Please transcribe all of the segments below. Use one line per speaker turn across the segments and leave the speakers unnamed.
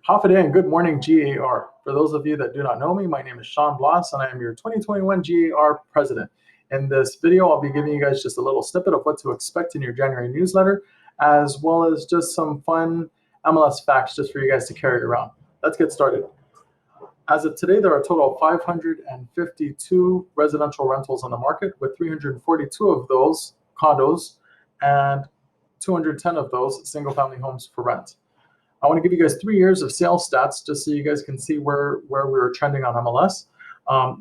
Hafa and good morning, GAR. For those of you that do not know me, my name is Shawn Blas, and I am your 2021 GAR president. In this video, I'll be giving you guys just a little snippet of what to expect in your January newsletter, as well as just some fun MLS facts just for you guys to carry around. Let's get started. As of today, there are a total of 552 residential rentals on the market, with 342 of those condos and 210 of those single-family homes for rent. I want to give you guys 3 years of sales stats just so you guys can see where we were trending on MLS.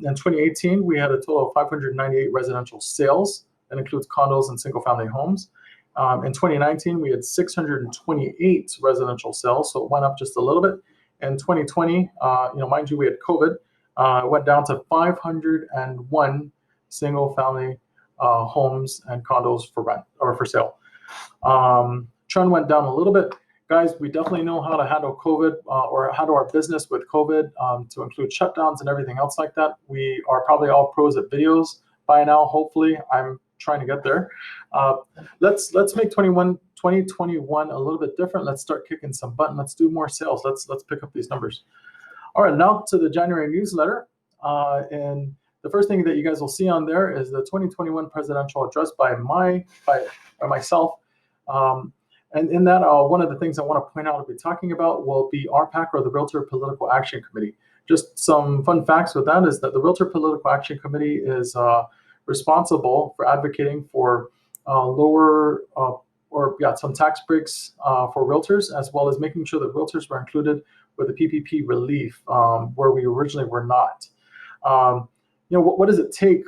In 2018, we had a total of 598 residential sales. That includes condos and single-family homes. In 2019, we had 628 residential sales, so it went up just a little bit. In 2020, mind you, we had COVID. It went down to 501 single-family homes and condos for rent or for sale. Trend went down a little bit. Guys, we definitely know how to handle COVID or handle our business with COVID to include shutdowns and everything else like that. We are probably all pros at videos by now, hopefully. I'm trying to get there. Let's make 2021 a little bit different. Let's start kicking some butt. Let's do more sales. Let's pick up these numbers. All right, now to the January newsletter. And the first thing that you guys will see on there is the 2021 presidential address by myself. And in that, one of the things I want to point out I'll be talking about will be RPAC, or the Realtor Political Action Committee. Just some fun facts with that is that the Realtor Political Action Committee is responsible for advocating for some tax breaks for realtors, as well as making sure that realtors were included with the PPP relief where we originally were not. What does it take?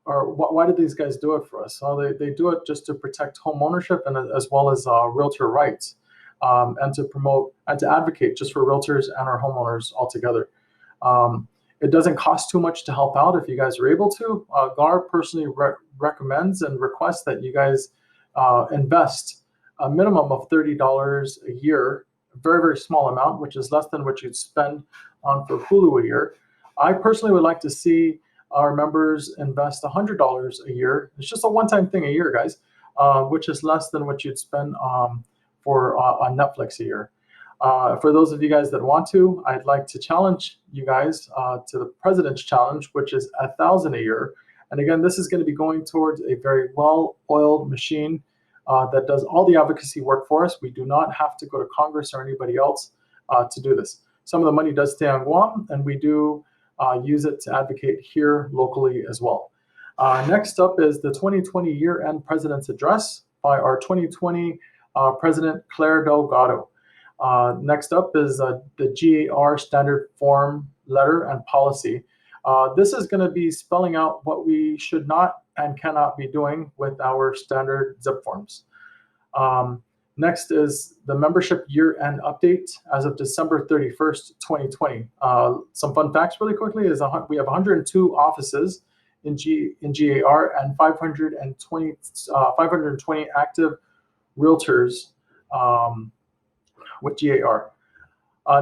Or why did these guys do it for us? Well, they do it just to protect home ownership and as well as realtor rights, and to promote and to advocate just for realtors and our homeowners altogether. It doesn't cost too much to help out if you guys are able to. GAR personally recommends and requests that you guys invest a minimum of $30 a year, a very, very small amount, which is less than what you'd spend on for Hulu a year. I personally would like to see our members invest $100 a year. It's just a one-time thing a year, guys, which is less than what you'd spend on Netflix a year. For those of you guys that want to, I'd like to challenge you guys to the President's Challenge, which is $1,000 a year. And again, this is going to be going towards a very well-oiled machine that does all the advocacy work for us. We do not have to go to Congress or anybody else to do this. Some of the money does stay on Guam, and we do use it to advocate here locally as well. Next up is the 2020 year-end President's Address by our 2020 President Claire Delgado. Next up is the GAR Standard Form Letter and Policy. This is going to be spelling out what we should not and cannot be doing with our standard zip forms. Next is the membership year-end update as of December 31st, 2020. Some fun facts really quickly is we have 102 offices in GAR and 520 active realtors with GAR.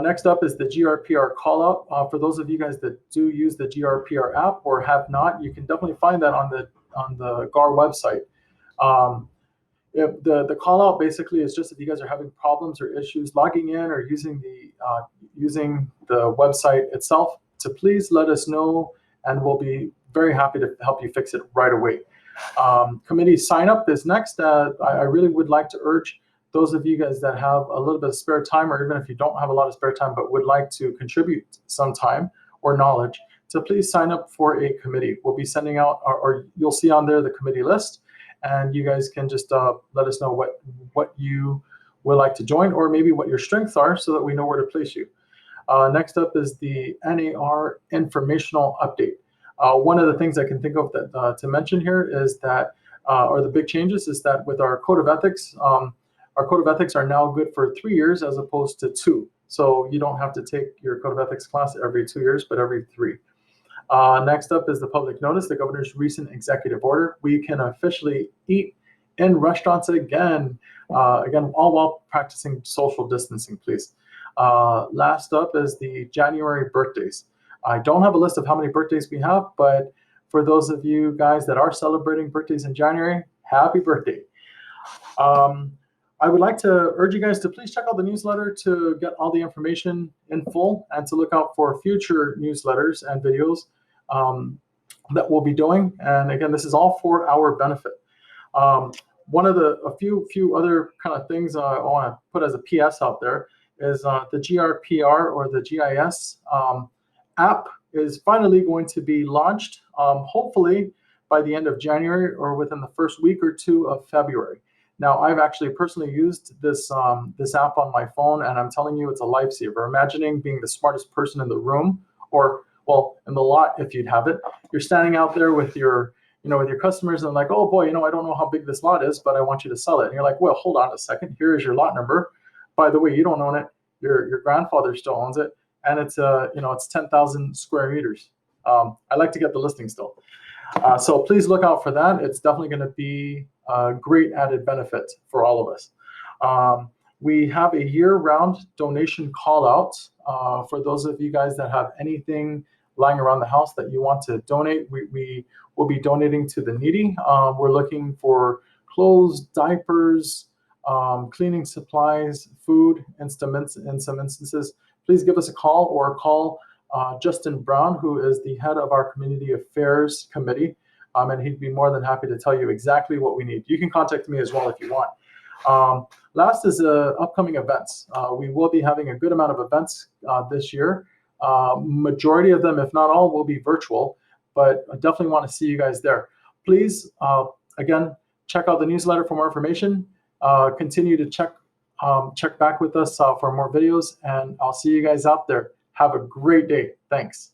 Next up is the GRPR call-out. For those of you guys that do use the GRPR app or have not, you can definitely find that on the GAR website. If the call out basically is just if you guys are having problems or issues logging in or using the website itself, to please let us know, and we'll be very happy to help you fix it right away. Committee sign up is next. I really would like to urge those of you guys that have a little bit of spare time, or even if you don't have a lot of spare time but would like to contribute some time or knowledge, to please sign up for a committee. We'll be sending out, or you'll see on there the committee list. And you guys can just let us know what you would like to join, or maybe what your strengths are, so that we know where to place you. Next up is the NAR informational update. One of the things I can think of that to mention here is that, or the big changes is that with our code of ethics, our code of ethics are now good for 3 years as opposed to 2. So you don't have to take your code of ethics class every 2 years, but every 3. Next up is the public notice, the governor's recent executive order. We can officially eat in restaurants again, all while practicing social distancing, please. Last up is the January birthdays. I don't have a list of how many birthdays we have, but for those of you guys that are celebrating birthdays in January, happy birthday. I would like to urge you guys to please check out the newsletter to get all the information in full and to look out for future newsletters and videos um, that we'll be doing. And again, this is all for our benefit. Um, one of a few other kind of things I want to put as a PS out there is the GRPR or the GIS app is finally going to be launched, hopefully by the end of January or within the first week or two of February. Now, I've actually personally used this this app on my phone, and I'm telling you, it's a lifesaver. Imagining being the smartest person in the room, or well, in the lot if you'd have it. You're standing out there with your with your customers and like, oh boy, I don't know how big this lot is, but I want you to sell it. And you're like, well, hold on a second. Here is your lot number. By the way, you don't own it. Your grandfather still owns it, and it's it's 10,000 square meters. I like to get the listing still. So please look out for that. It's definitely going to be a great added benefit for all of us. We have a year-round donation call-out for those of you guys that have anything lying around the house that you want to donate. We will be donating to the needy. We're looking for clothes, diapers, cleaning supplies, food, in some instances. Please give us a call or call Justin Brown, who is the head of our Community Affairs Committee, and he'd be more than happy to tell you exactly what we need. You can contact me as well if you want. Last is upcoming events. We will be having a good amount of events this year. Majority of them, if not all, will be virtual, but I definitely want to see you guys there. Please, again, check out the newsletter for more information. Continue to check back with us for more videos, and I'll see you guys out there. Have a great day. Thanks.